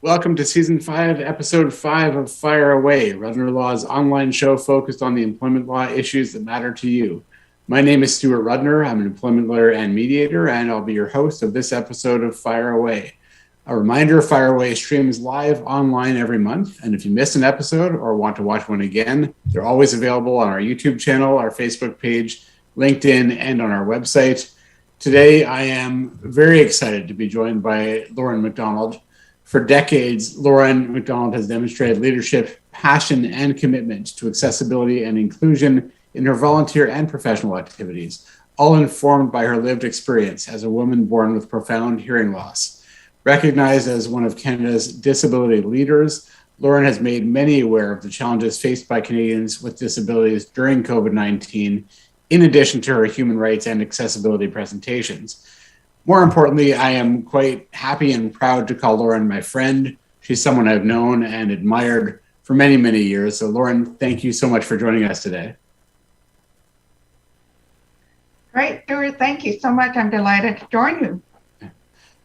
Welcome to Season 5, Episode 5 of Fire Away, Rudner Law's online show focused on the employment law issues that matter to you. My name is Stuart Rudner. I'm an employment lawyer and mediator, and I'll be your host of this episode of Fire Away. A reminder, Fire Away streams live online every month, and if you missed an episode or want to watch one again, they're always available on our YouTube channel, our Facebook page, LinkedIn, and on our website. Today, I am very excited to be joined by Lorin MacDonald. For decades, Lorin MacDonald has demonstrated leadership, passion, and commitment to accessibility and inclusion in her volunteer and professional activities, all informed by her lived experience as a woman born with profound hearing loss. Recognized as one of Canada's disability leaders, Lorin has made many aware of the challenges faced by Canadians with disabilities during COVID-19, in addition to her human rights and accessibility presentations. More importantly, I am quite happy and proud to call Lorin my friend. She's someone I've known and admired for many, many years. So Lorin, thank you so much for joining us today. Great, Stuart. Thank you so much. I'm delighted to join you.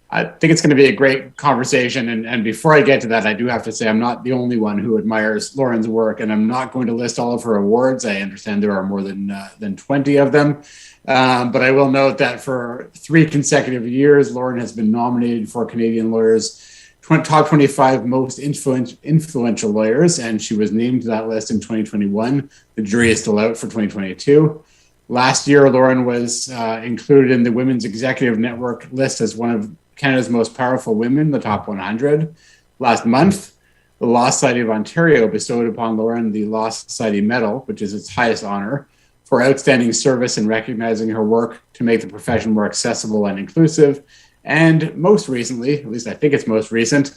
I think it's going to be a great conversation. And before I get to that, I do have to say I'm not the only one who admires Lorin's work, and I'm not going to list all of her awards. I understand there are more than 20 of them. But I will note that for 3 consecutive years, Lorin has been nominated for Canadian Lawyers' Top 25 Most Influential Lawyers, and she was named to that list in 2021. The jury is still out for 2022. Last year, Lorin was included in the Women's Executive Network list as one of Canada's most powerful women, the top 100. Last month, the Law Society of Ontario bestowed upon Lorin the Law Society Medal, which is its highest honor, for outstanding service in recognizing her work to make the profession more accessible and inclusive. And most recently, at least I think it's most recent,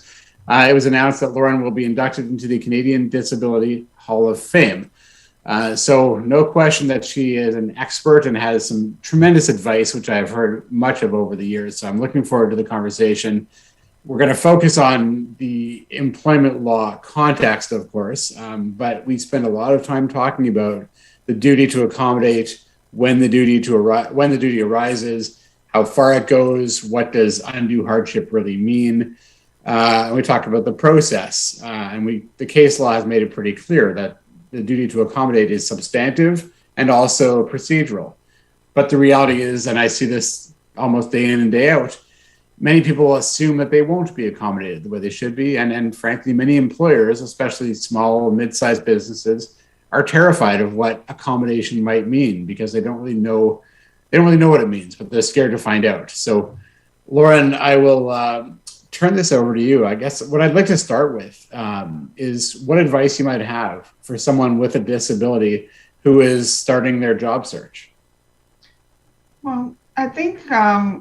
it was announced that Lorin will be inducted into the Canadian Disability Hall of Fame. So no question that she is an expert and has some tremendous advice, which I've heard much of over the years. So I'm looking forward to the conversation. We're going to focus on the employment law context, of course, but we spend a lot of time talking about the duty to accommodate, when the duty arises, how far it goes, what does undue hardship really mean. We talked about the process, and the case law has made it pretty clear that the duty to accommodate is substantive and also procedural. But the reality is, and I see this almost day in and day out, many people assume that they won't be accommodated the way they should be. And frankly, many employers, especially small, mid-sized businesses, are terrified of what accommodation might mean because they don't really know what it means, but they're scared to find out. So, Lorin, I will turn this over to you. I guess what I'd like to start with is what advice you might have for someone with a disability who is starting their job search. Well, I think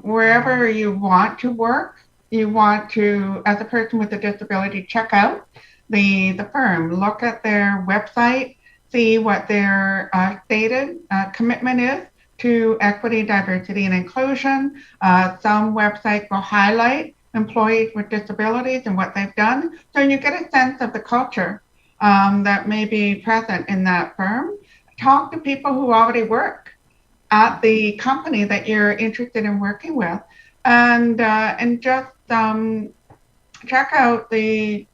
wherever you want to work, you want to, as a person with a disability, check out the firm, look at their website, see what their stated commitment is to equity, diversity, and inclusion. Some websites will highlight employees with disabilities and what they've done. So you get a sense of the culture that may be present in that firm. Talk to people who already work at the company that you're interested in working with, and just check out the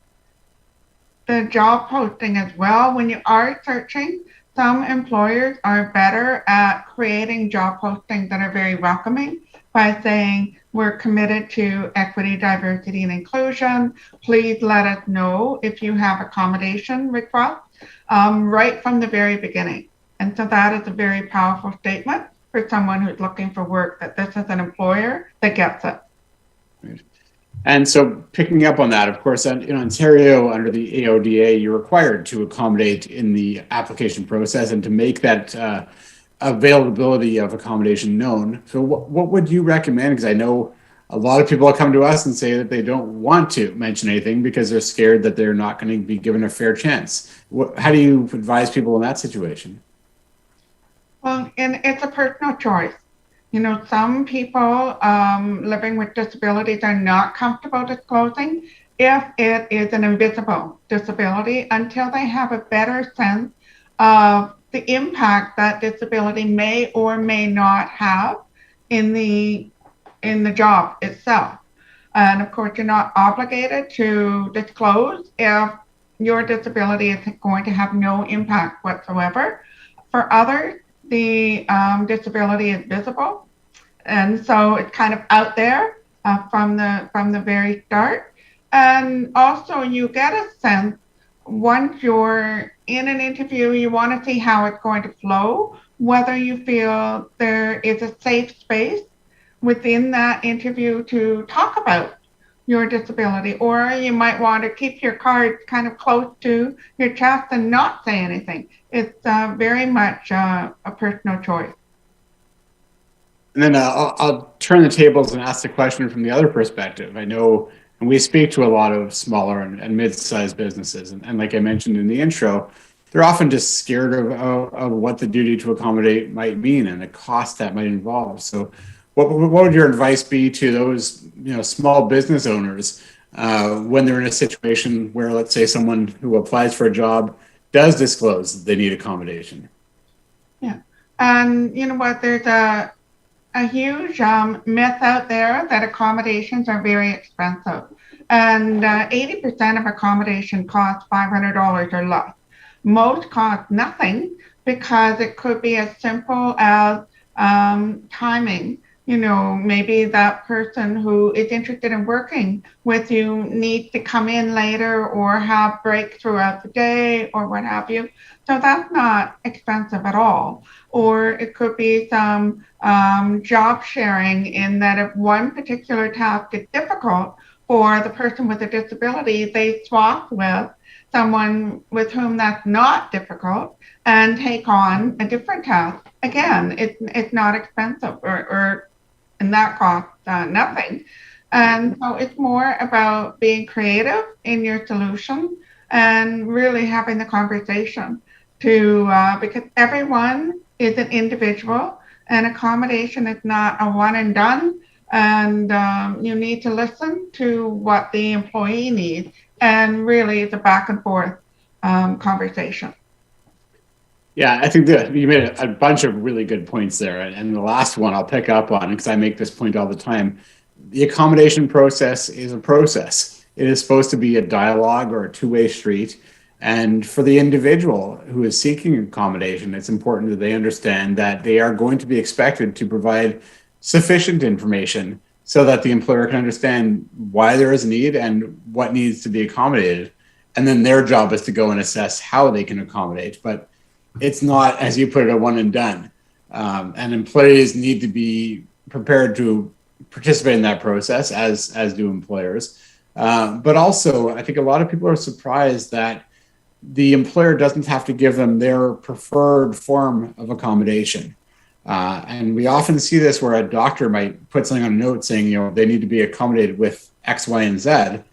job posting as well. When you are searching, some employers are better at creating job postings that are very welcoming by saying, we're committed to equity, diversity, and inclusion. Please let us know if you have accommodation requests right from the very beginning. And so that is a very powerful statement for someone who's looking for work, that this is an employer that gets it. Right. And so picking up on that, of course, in Ontario, under the AODA, you're required to accommodate in the application process and to make that availability of accommodation known. So what would you recommend? Because I know a lot of people come to us and say that they don't want to mention anything because they're scared that they're not going to be given a fair chance. How do you advise people in that situation? Well, and it's a personal choice. You know, some people living with disabilities are not comfortable disclosing if it is an invisible disability until they have a better sense of the impact that disability may or may not have in the job itself. And of course, you're not obligated to disclose if your disability is going to have no impact whatsoever. For others, the disability is visible, and so it's kind of out there from the very start. And also, you get a sense once you're in an interview, you want to see how it's going to flow, whether you feel there is a safe space within that interview to talk about your disability, or you might want to keep your cards kind of close to your chest and not say anything. It's very much a personal choice. And then I'll turn the tables and ask the question from the other perspective. I know, and we speak to a lot of smaller and mid-sized businesses, and like I mentioned in the intro, they're often just scared of what the duty to accommodate might mean and the cost that might involve. So, what would your advice be to those small business owners when they're in a situation where, let's say, someone who applies for a job does disclose that they need accommodation? Yeah, and you know what? There's a huge myth out there that accommodations are very expensive, and 80% of accommodation costs $500 or less. Most cost nothing because it could be as simple as timing. Maybe that person who is interested in working with you needs to come in later or have breaks throughout the day or what have you. So that's not expensive at all. Or it could be some job sharing, in that if one particular task is difficult for the person with a disability, they swap with someone with whom that's not difficult and take on a different task. Again, it's not expensive, or and that costs nothing. And so it's more about being creative in your solution and really having the conversation because everyone is an individual, and accommodation is not a one and done. And you need to listen to what the employee needs, and really it's a back and forth conversation. Yeah, I think that you made a bunch of really good points there. And the last one I'll pick up on, because I make this point all the time. The accommodation process is a process. It is supposed to be a dialogue or a two-way street. And for the individual who is seeking accommodation, it's important that they understand that they are going to be expected to provide sufficient information so that the employer can understand why there is a need and what needs to be accommodated. And then their job is to go and assess how they can accommodate. But it's not, as you put it, a one and done. And employees need to be prepared to participate in that process, as do employers. But also, I think a lot of people are surprised that the employer doesn't have to give them their preferred form of accommodation. And we often see this where a doctor might put something on a note saying, they need to be accommodated with X, Y, and Z. And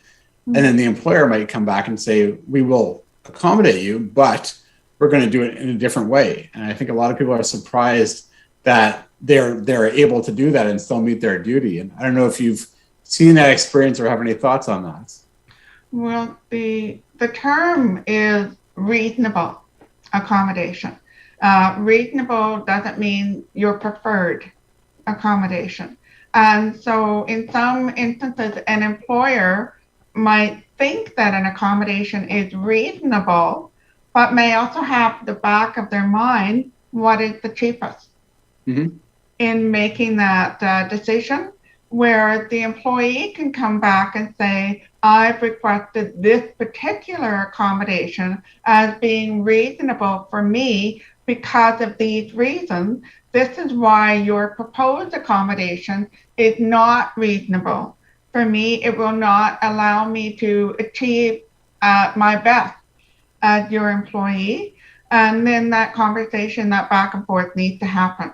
then the employer might come back and say, we will accommodate you, but we're going to do it in a different way. And I think a lot of people are surprised that they're able to do that and still meet their duty. And I don't know if you've seen that experience or have any thoughts on that. Well, the term is reasonable accommodation. Reasonable doesn't mean your preferred accommodation. And so in some instances, an employer might think that an accommodation is reasonable, but may also have the back of their mind what is the cheapest in making that decision, where the employee can come back and say, I've requested this particular accommodation as being reasonable for me because of these reasons. This is why your proposed accommodation is not reasonable. For me, it will not allow me to achieve my best as your employee. And then that conversation, that back and forth needs to happen.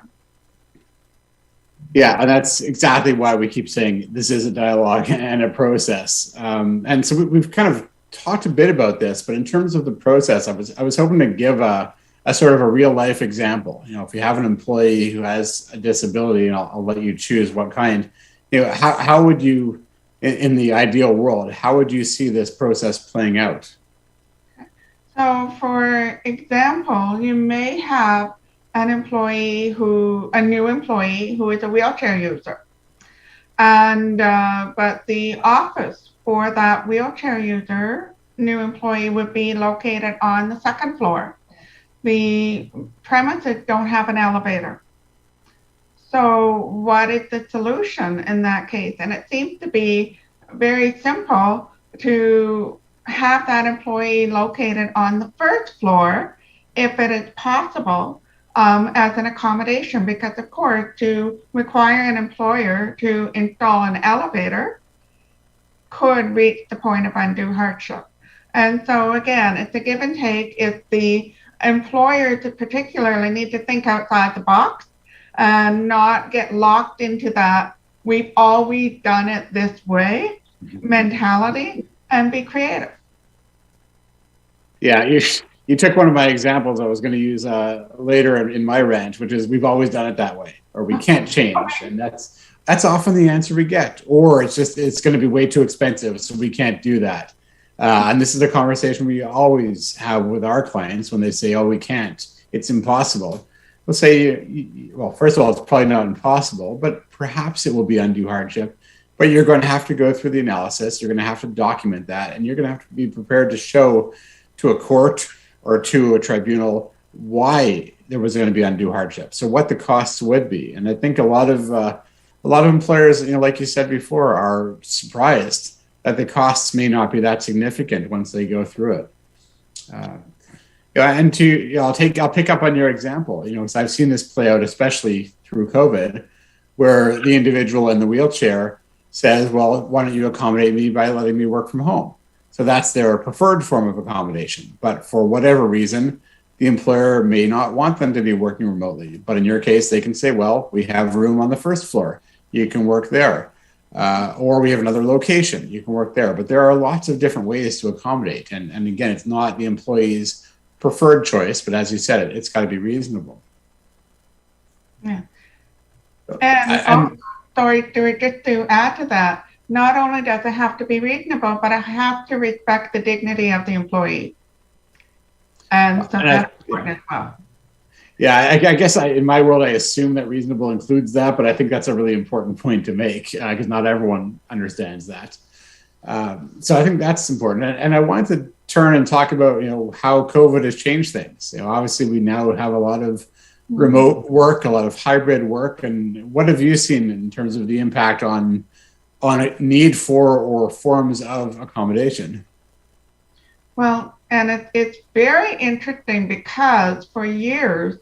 Yeah, and that's exactly why we keep saying this is a dialogue and a process. And so we've kind of talked a bit about this, but in terms of the process, I was hoping to give a sort of a real life example. If you have an employee who has a disability, and I'll let you choose what kind, how would you, in the ideal world, how would you see this process playing out? So for example, you may have a new employee who is a wheelchair user. And but the office for that wheelchair user, new employee, would be located on the second floor. The premises don't have an elevator. So what is the solution in that case? And it seems to be very simple to have that employee located on the first floor if it is possible, as an accommodation, because of course to require an employer to install an elevator could reach the point of undue hardship. And so again, it's a give and take. If the employers particularly need to think outside the box and not get locked into that we've always done it this way mentality, and be creative. Yeah, you took one of my examples I was going to use later in my rant, which is we've always done it that way, or we can't change, and that's often the answer we get, or it's going to be way too expensive, so we can't do that. And this is a conversation we always have with our clients when they say, "Oh, we can't, it's impossible." We'll say, well, first of all, it's probably not impossible, but perhaps it will be undue hardship. But you're going to have to go through the analysis. You're going to have to document that, and you're going to have to be prepared to show to a court or to a tribunal why there was going to be undue hardship. So what the costs would be. And I think a lot of employers, like you said before, are surprised that the costs may not be that significant once they go through it. And I'll pick up on your example, because I've seen this play out, especially through COVID, where the individual in the wheelchair says, well, why don't you accommodate me by letting me work from home? So that's their preferred form of accommodation. But for whatever reason, the employer may not want them to be working remotely. But in your case, they can say, well, we have room on the first floor. You can work there. Or we have another location. You can work there. But there are lots of different ways to accommodate. And again, it's not the employee's preferred choice, but as you said, it's got to be reasonable. Yeah. And just to add to that, not only does it have to be reasonable, but it has to respect the dignity of the employee. And so that's important as well. Yeah, I guess in my world, I assume that reasonable includes that, but I think that's a really important point to make because not everyone understands that. So I think that's important. And I wanted to turn and talk about, how COVID has changed things. Obviously we now have a lot of remote work, a lot of hybrid work. And what have you seen in terms of the impact on a need for or forms of accommodation? Well, and it's very interesting because for years,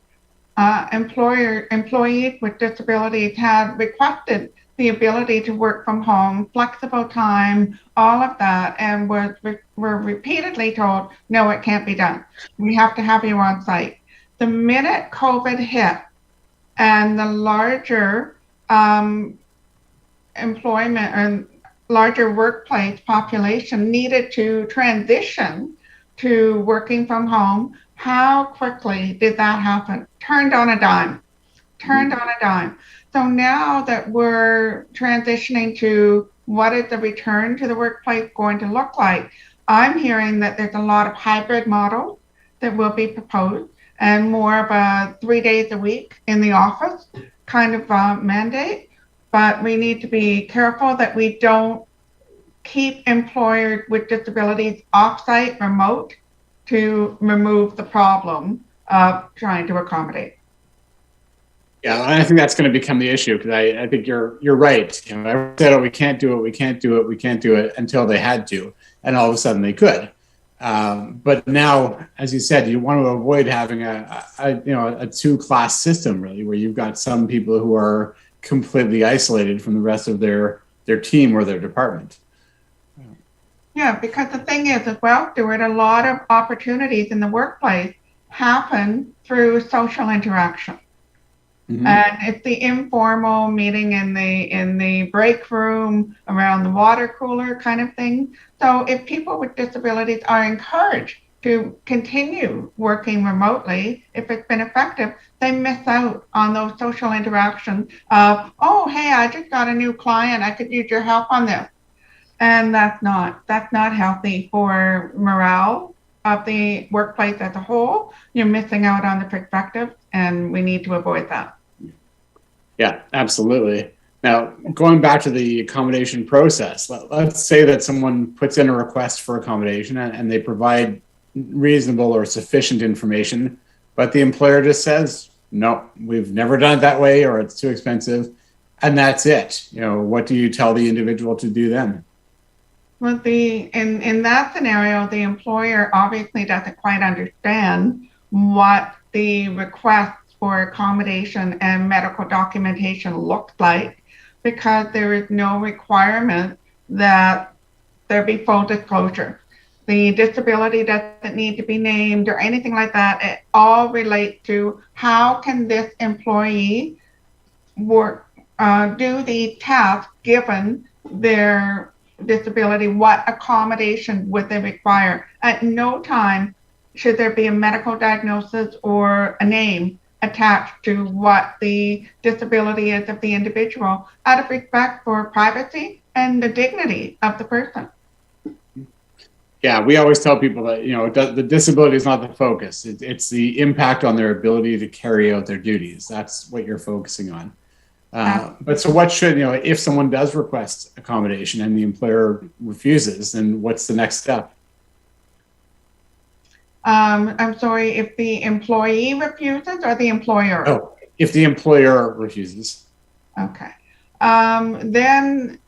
employees with disabilities had requested the ability to work from home, flexible time, all of that, and were repeatedly told, no, it can't be done. We have to have you on site. The minute COVID hit and the larger employment and larger workplace population needed to transition to working from home, how quickly did that happen? Turned on a dime. So now that we're transitioning to what is the return to the workplace going to look like, I'm hearing that there's a lot of hybrid models that will be proposed and more of a 3 days a week in the office kind of mandate. But we need to be careful that we don't keep employers with disabilities off-site remote to remove the problem of trying to accommodate. Yeah, I think that's going to become the issue because I think you're right. Everyone said, "Oh, we can't do it," until they had to, and all of a sudden they could. But now, as you said, you want to avoid having a two-class system, really, where you've got some people who are completely isolated from the rest of their team or their department. Yeah, because the thing is, as well, Stuart, a lot of opportunities in the workplace happen through social interaction. Mm-hmm. And it's the informal meeting in the break room, around the water cooler kind of thing. So if people with disabilities are encouraged to continue working remotely, if it's been effective, they miss out on those social interactions of, oh, hey, I just got a new client. I could use your help on this. And that's not healthy for morale of the workplace as a whole. You're missing out on the perspective, and we need to avoid that. Yeah, absolutely. Now, going back to the accommodation process, let's say that someone puts in a request for accommodation and they provide reasonable or sufficient information, but the employer just says, no, we've never done it that way, or it's too expensive, and that's it. What do you tell the individual to do then? Well, in that scenario, the employer obviously doesn't quite understand what the request for accommodation and medical documentation looks like, because there is no requirement that there be full disclosure. The disability doesn't need to be named or anything like that. It all relates to how can this employee work, do the task given their disability, what accommodation would they require. At no time should there be a medical diagnosis or a name attached to what the disability is of the individual, out of respect for privacy and the dignity of the person. Yeah, we always tell people that, the disability is not the focus. It's the impact on their ability to carry out their duties. That's what you're focusing on. But so what should, if someone does request accommodation and the employer refuses, then what's the next step? I'm sorry, if the employee refuses or the employer? Oh, if the employer refuses. Okay. Then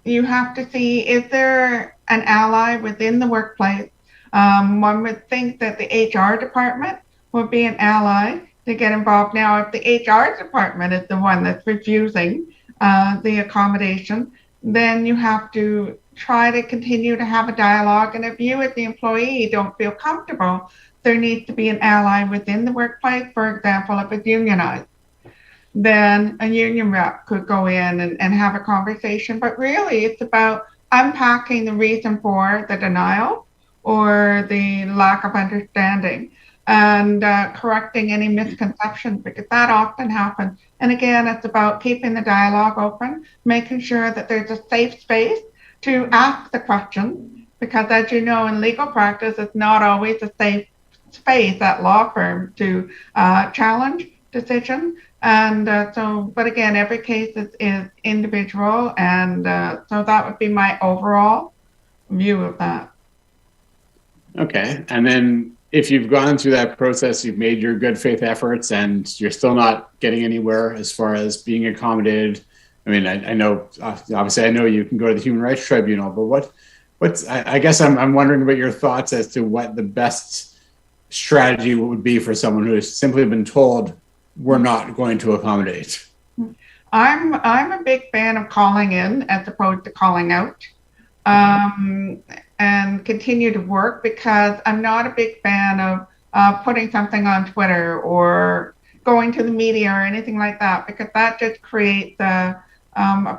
you have to see, is there an ally within the workplace? One would think that the HR department would be an ally to get involved. Now, if the HR department is the one that's refusing the accommodation, then you have to try to continue to have a dialogue. And if you as the employee don't feel comfortable, there needs to be an ally within the workplace. For example, if it's unionized, then a union rep could go in and have a conversation. But really, it's about unpacking the reason for the denial or the lack of understanding, and correcting any misconceptions, because that often happens. And again, it's about keeping the dialogue open, making sure that there's a safe space to ask the question, because as you know, in legal practice, it's not always a safe space at law firms to challenge decisions. And but again, every case is individual, and so that would be my overall view of that. Okay, and then if you've gone through that process, you've made your good faith efforts, and you're still not getting anywhere as far as being accommodated. I mean, I know, obviously, I know you can go to the Human Rights Tribunal, but I guess I'm wondering about your thoughts as to what the best strategy would be for someone who has simply been told, we're not going to accommodate. I'm a big fan of calling in as opposed to calling out. And continue to work, because I'm not a big fan of putting something on Twitter or going to the media or anything like that, because that just creates a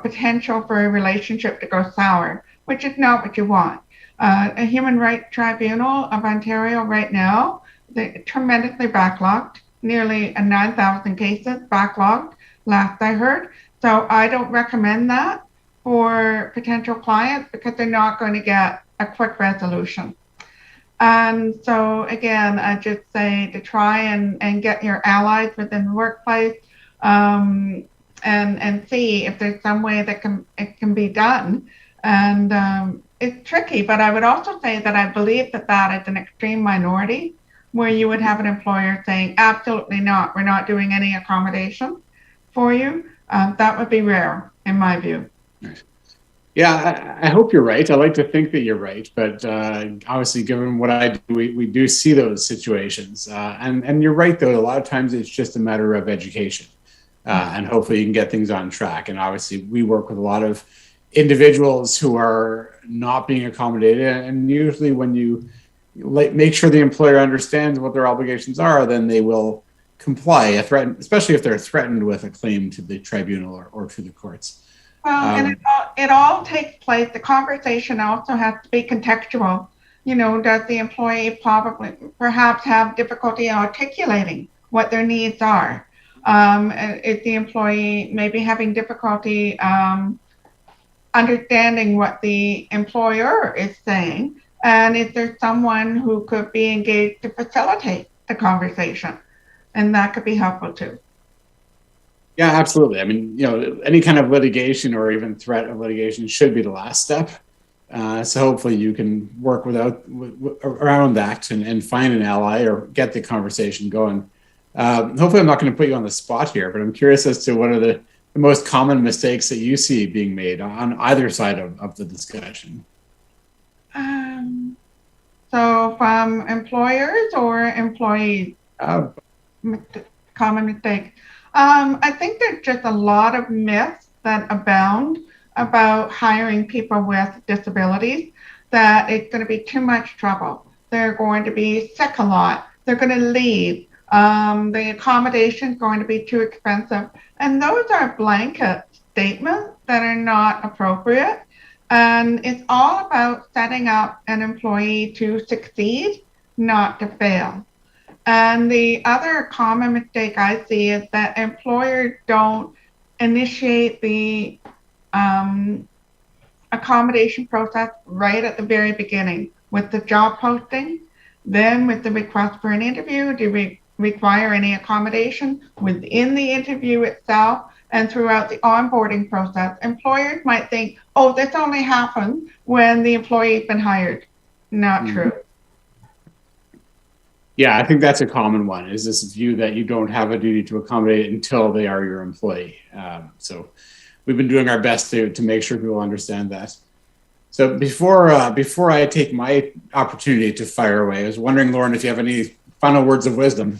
potential for a relationship to go sour, which is not what you want. A Human Rights Tribunal of Ontario right now, they're tremendously backlogged, nearly 9,000 cases backlogged, last I heard. So I don't recommend that for potential clients, because they're not going to get a quick resolution. And so again, I just say to try and get your allies within the workplace, and see if there's some way that it can be done. And it's tricky, but I would also say that I believe that is an extreme minority, where you would have an employer saying, absolutely not, we're not doing any accommodation for you. That would be rare, in my view. Yeah, I hope you're right. I like to think that you're right, but obviously, given what I do, we do see those situations. And you're right, though. A lot of times, it's just a matter of education, and hopefully, you can get things on track. And obviously, we work with a lot of individuals who are not being accommodated. And usually, when you make sure the employer understands what their obligations are, then they will comply, especially if they're threatened with a claim to the tribunal or to the courts. Well, and it all takes place. The conversation also has to be contextual. Does the employee perhaps have difficulty articulating what their needs are? Is the employee maybe having difficulty understanding what the employer is saying? And is there someone who could be engaged to facilitate the conversation? And that could be helpful too. Yeah, absolutely. I mean, any kind of litigation or even threat of litigation should be the last step. So hopefully you can work around that and find an ally or get the conversation going. Hopefully I'm not going to put you on the spot here, but I'm curious as to what are the most common mistakes that you see being made on either side of the discussion. Um, so from employers or employees, Uh, common mistake. I think there's just a lot of myths that abound about hiring people with disabilities, that it's going to be too much trouble. They're going to be sick a lot. They're going to leave. The accommodation is going to be too expensive. And those are blanket statements that are not appropriate. And it's all about setting up an employee to succeed, not to fail. And the other common mistake I see is that employers don't initiate the accommodation process right at the very beginning with the job posting, then with the request for an interview. Do we require any accommodation within the interview itself? And throughout the onboarding process, employers might think, oh, this only happens when the employee's been hired. Not true. Yeah, I think that's a common one, is this view that you don't have a duty to accommodate until they are your employee. So we've been doing our best to make sure people understand that. So before I take my opportunity to fire away, I was wondering, Lorin, if you have any final words of wisdom.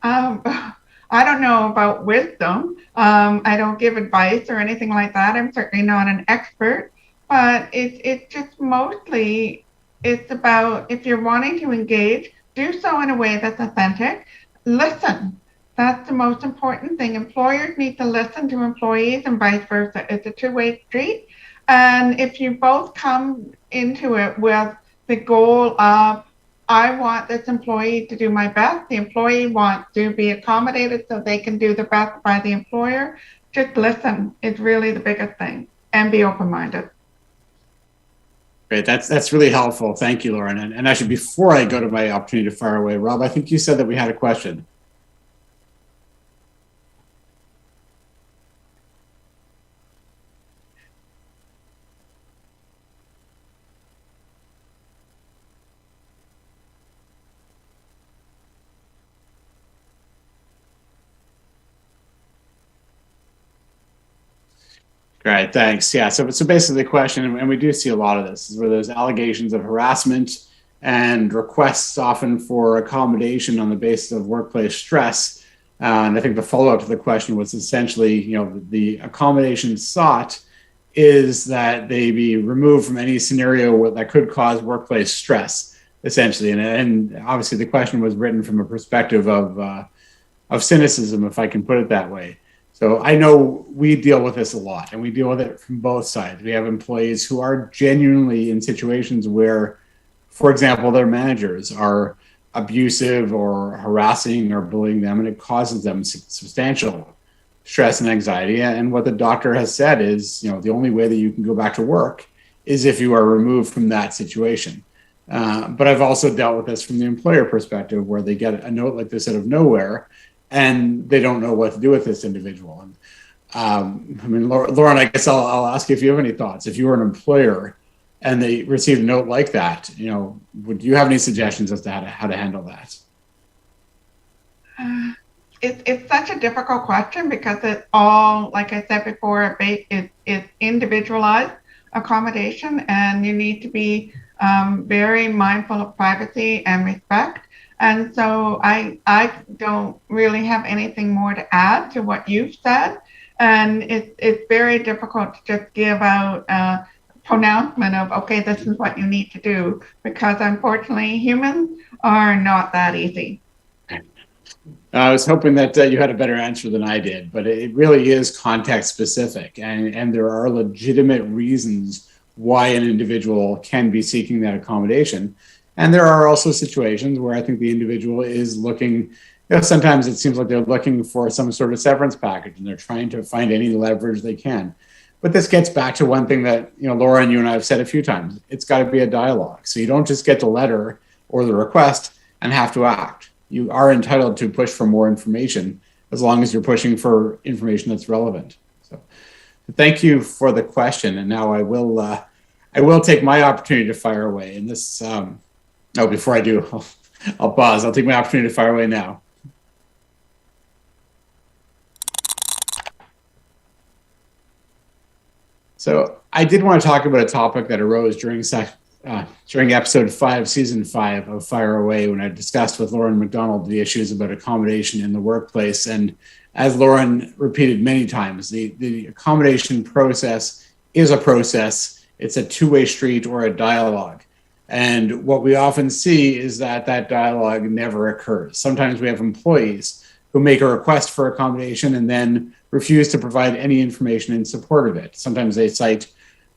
I don't know about wisdom. I don't give advice or anything like that. I'm certainly not an expert, but it's just mostly, it's about, if you're wanting to engage, do so in a way that's authentic. Listen. That's the most important thing. Employers need to listen to employees and vice versa. It's a two-way street. And if you both come into it with the goal of, I want this employee to do my best, the employee wants to be accommodated so they can do the best by the employer, just listen is really the biggest thing, and be open-minded. Great, that's really helpful. Thank you, Lorin. And actually, before I go to my opportunity to fire away, Rob, I think you said that we had a question. Great, thanks. Yeah, so basically the question, and we do see a lot of this, is where there's allegations of harassment and requests often for accommodation on the basis of workplace stress. And I think the follow-up to the question was essentially, the accommodation sought is that they be removed from any scenario that could cause workplace stress, essentially. And obviously the question was written from a perspective of cynicism, if I can put it that way. So I know we deal with this a lot, and we deal with it from both sides. We have employees who are genuinely in situations where, for example, their managers are abusive or harassing or bullying them, and it causes them substantial stress and anxiety. And what the doctor has said is, the only way that you can go back to work is if you are removed from that situation. But I've also dealt with this from the employer perspective, where they get a note like this out of nowhere, and they don't know what to do with this individual. And I mean, Lorin, I guess I'll ask you if you have any thoughts. If you were an employer and they received a note like that, would you have any suggestions as to how to handle that? It's such a difficult question because it's all, like I said before, it's individualized accommodation, and you need to be very mindful of privacy and respect. And so I don't really have anything more to add to what you've said. And it's very difficult to just give out a pronouncement of, okay, this is what you need to do, because unfortunately humans are not that easy. I was hoping that you had a better answer than I did, but it really is context specific, and there are legitimate reasons why an individual can be seeking that accommodation. And there are also situations where I think the individual is looking, sometimes it seems like they're looking for some sort of severance package, and they're trying to find any leverage they can. But this gets back to one thing that, Laura, you and I have said a few times. It's got to be a dialogue. So you don't just get the letter or the request and have to act. You are entitled to push for more information as long as you're pushing for information that's relevant. So thank you for the question. And now I will take my opportunity to fire away. And this, before I do, I'll pause. I'll take my opportunity to fire away now. So I did want to talk about a topic that arose during episode 5, season 5 of Fire Away, when I discussed with Lorin MacDonald the issues about accommodation in the workplace. And as Lorin repeated many times, the accommodation process is a process. It's a two-way street or a dialogue. And what we often see is that dialogue never occurs. Sometimes we have employees who make a request for accommodation and then refuse to provide any information in support of it. Sometimes they cite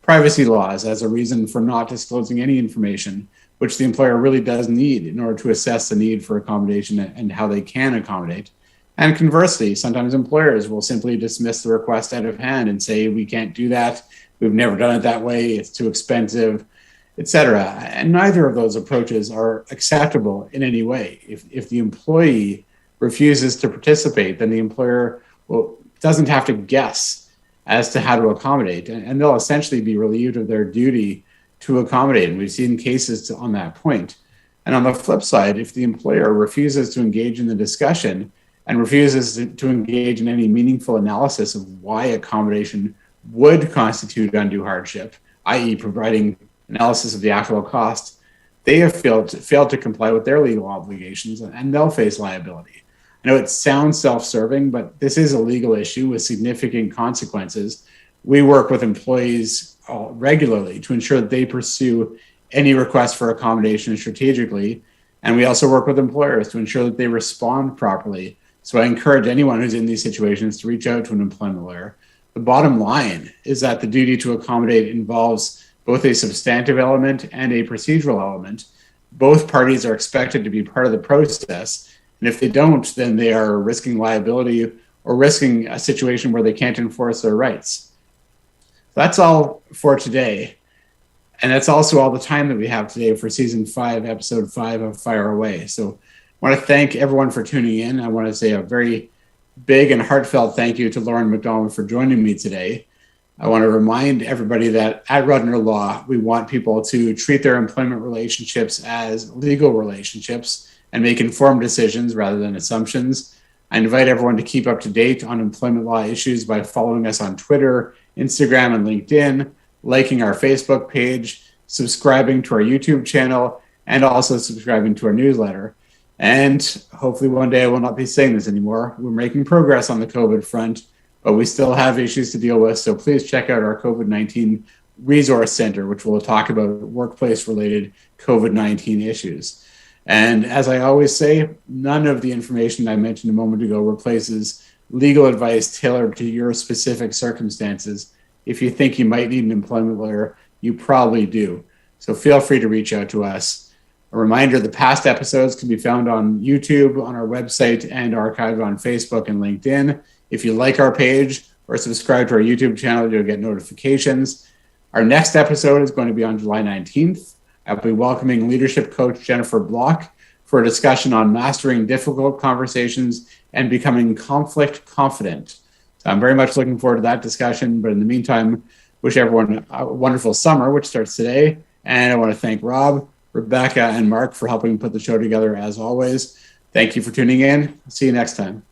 privacy laws as a reason for not disclosing any information, which the employer really does need in order to assess the need for accommodation and how they can accommodate. And conversely, sometimes employers will simply dismiss the request out of hand and say, we can't do that, we've never done it that way, it's too expensive, etc. And neither of those approaches are acceptable in any way. If the employee refuses to participate, then the employer doesn't have to guess as to how to accommodate, and they'll essentially be relieved of their duty to accommodate. And we've seen cases on that point. And on the flip side, if the employer refuses to engage in the discussion and refuses to engage in any meaningful analysis of why accommodation would constitute undue hardship, i.e. providing analysis of the actual cost, they have failed to comply with their legal obligations, and they'll face liability. I know it sounds self-serving, but this is a legal issue with significant consequences. We work with employees regularly to ensure that they pursue any request for accommodation strategically. And we also work with employers to ensure that they respond properly. So I encourage anyone who's in these situations to reach out to an employment lawyer. The bottom line is that the duty to accommodate involves both a substantive element and a procedural element. Both parties are expected to be part of the process. And if they don't, then they are risking liability or risking a situation where they can't enforce their rights. That's all for today. And that's also all the time that we have today for season 5, episode 5 of Fire Away. So I want to thank everyone for tuning in. I want to say a very big and heartfelt thank you to Lorin MacDonald for joining me today. I want to remind everybody that at Rudner Law, we want people to treat their employment relationships as legal relationships and make informed decisions rather than assumptions. I invite everyone to keep up to date on employment law issues by following us on Twitter, Instagram, and LinkedIn, liking our Facebook page, subscribing to our YouTube channel, and also subscribing to our newsletter. And hopefully one day I will not be saying this anymore. We're making progress on the COVID front, but we still have issues to deal with. So please check out our COVID-19 Resource Center, which will talk about workplace-related COVID-19 issues. And as I always say, none of the information I mentioned a moment ago replaces legal advice tailored to your specific circumstances. If you think you might need an employment lawyer, you probably do. So feel free to reach out to us. A reminder, the past episodes can be found on YouTube, on our website, and archived on Facebook and LinkedIn. If you like our page or subscribe to our YouTube channel, you'll get notifications. Our next episode is going to be on July 19th. I'll be welcoming leadership coach Jennifer Block for a discussion on mastering difficult conversations and becoming conflict confident. So I'm very much looking forward to that discussion. But in the meantime, wish everyone a wonderful summer, which starts today. And I want to thank Rob, Rebecca, and Mark for helping put the show together as always. Thank you for tuning in. See you next time.